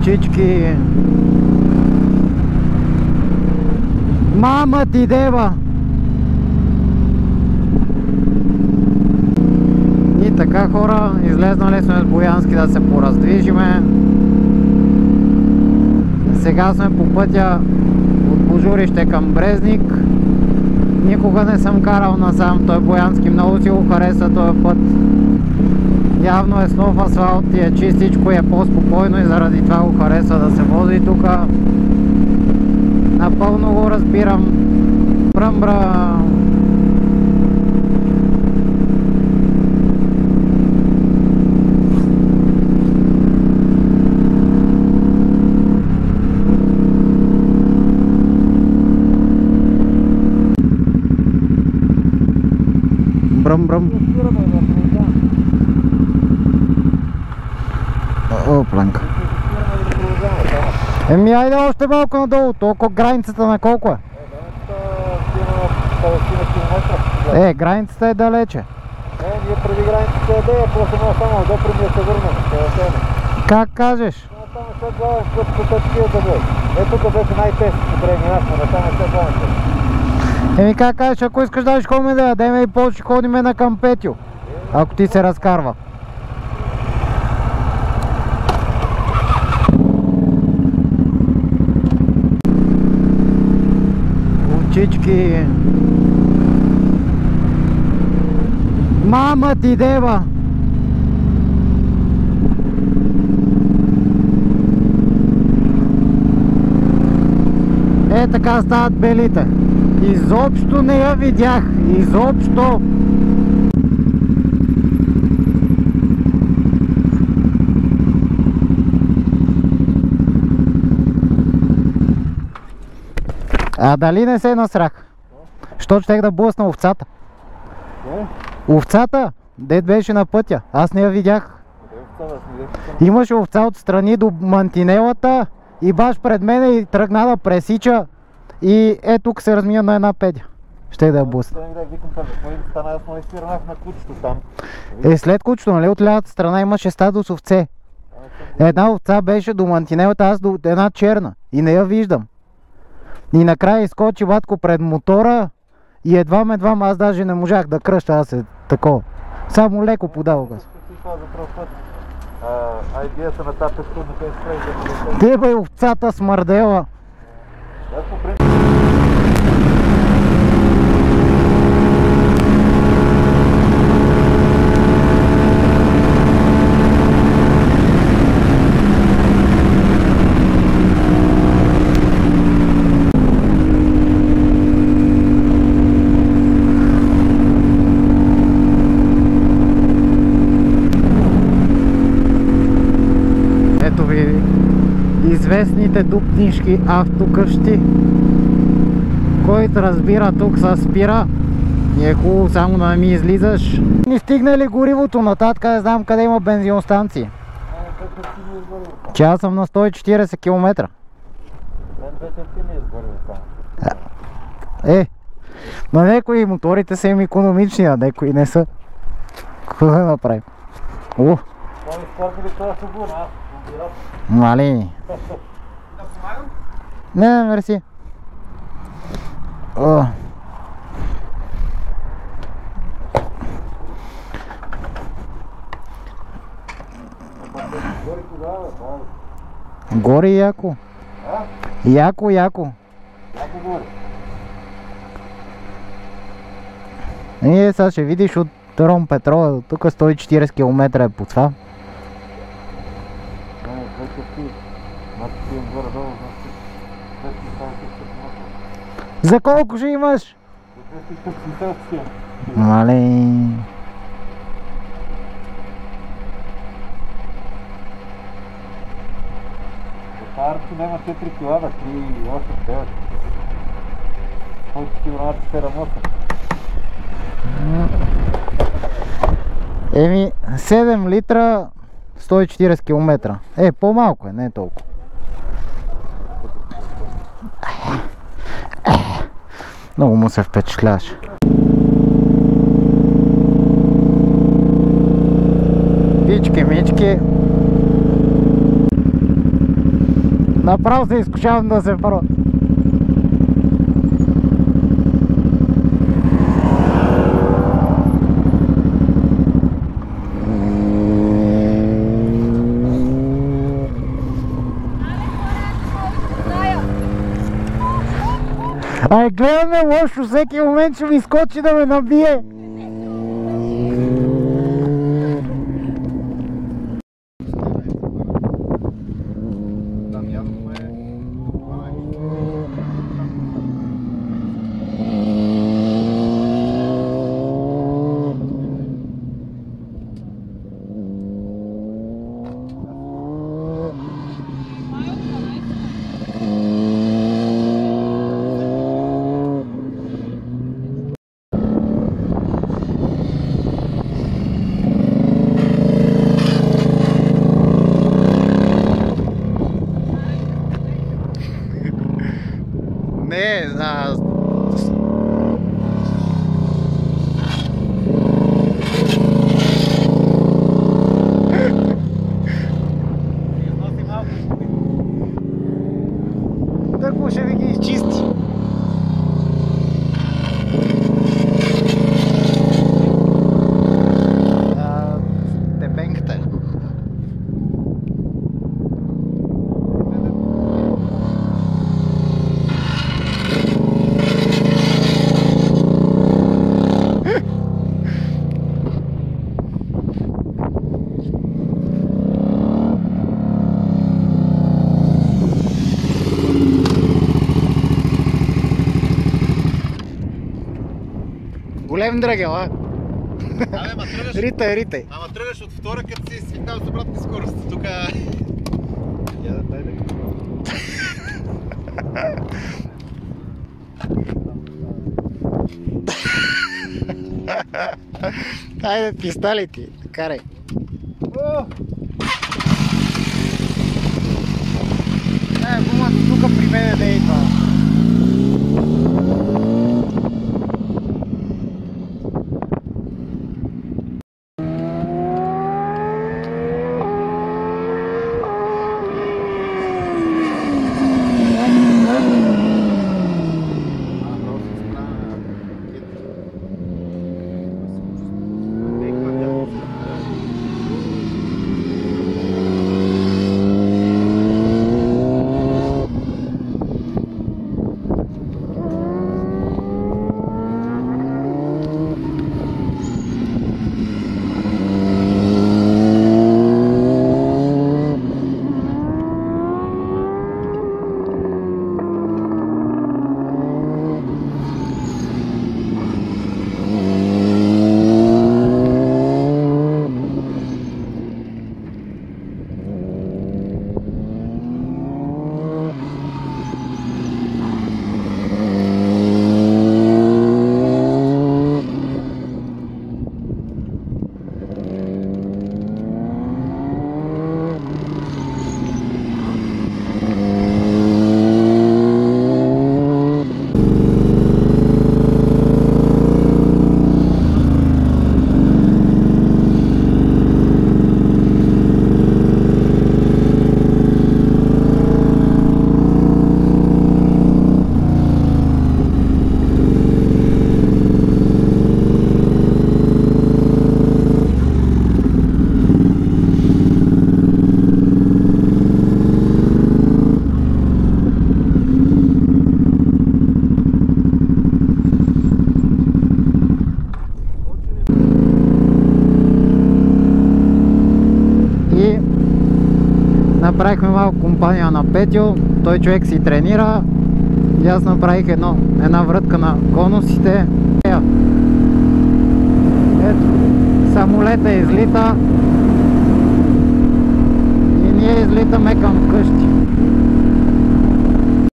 Овчички. Мама ти дева! И така, хора, излезнали сме с Боянски да се пораздвижиме. Сега сме по пътя от Божурище към Брезник. Никога не съм карал насам, той Боянски много си го хареса този път. Явно е с нов асфалт и е чистичко и е по-спокойно и заради това го харесва да се вози тук. Напълно го разбирам. Бръмбра. Бръм. О, планка. Еми, айде още малко надолу. Толкова границата на колко е? Границата е далече. Ние преди границата е дея, после само до предния се върнем. Как кажеш? Там е след главен път, по такива да бъде. Ето тук беше най-тесни преминахме, но там е след главен път. Еми как кажеш, ако искаш да ходим да ядем и повече ходиме на Кампетио, ако ти се разкарва. Овчички. Мама ти дева! Така стават белите. Изобщо не я видях. Изобщо. А дали не се насрах? Що щех да блъсна овцата? Овцата? Дед беше на пътя. Аз не я видях. Имаше овца отстрани до мантинелата и баш пред мене и тръгна да пресича. И тук се размия на една педя. Ще да я блъсна. След кучето, нали, от лявата страна имаше стадо с овце. Една овца беше до мантинелата, аз до една черна. И не я виждам. И накрая изкочи батко пред мотора и едвам аз даже не можах да кръща, аз е такова. Само леко подал газ. Идеята на тази пескудника е спрей. Те бе, овцата смърдела. Ето ви известните дупнишки автокъщи. Който разбира, тук се спира и е хубаво само да ми излизаш. Ни стигне ли горивото нататък, не знам къде има бензиностанции. Че аз съм на 140 км. На някои моторите са им икономични, а някои не са. Какво да направим? Мали. Не, мерси. Гори яко. Яко. Сега ще видиш от Ром Петрол, тук 140 км е по това. За колко ще имаш? Мале. Арки няма 4 кг, 3, 8, 9. Колко сигурно 7-8. 7 литра 140 км. По-малко е, не е толкова. Много му се впечатляваш. Пички, мички. Направо се изкушавам да се първа. Ай, гледаме лошо, всеки момент ще ми скочи да ме набие. Не, тъкмо ще ви ги изчисти. Степенката. Голем драгел, а? Абе, ма тръгаш... Ритай. Ама тръгаш от втора, като си свикнал с обратна скорост. Тук... Я да дай да... Хайде, пистали ти, карай. Гумата тук при мене да идва. Направихме малко компания на Петю, той човек си тренира и аз направих една врътка на конусите. Ето, самолета излита и ние излитаме към къщи.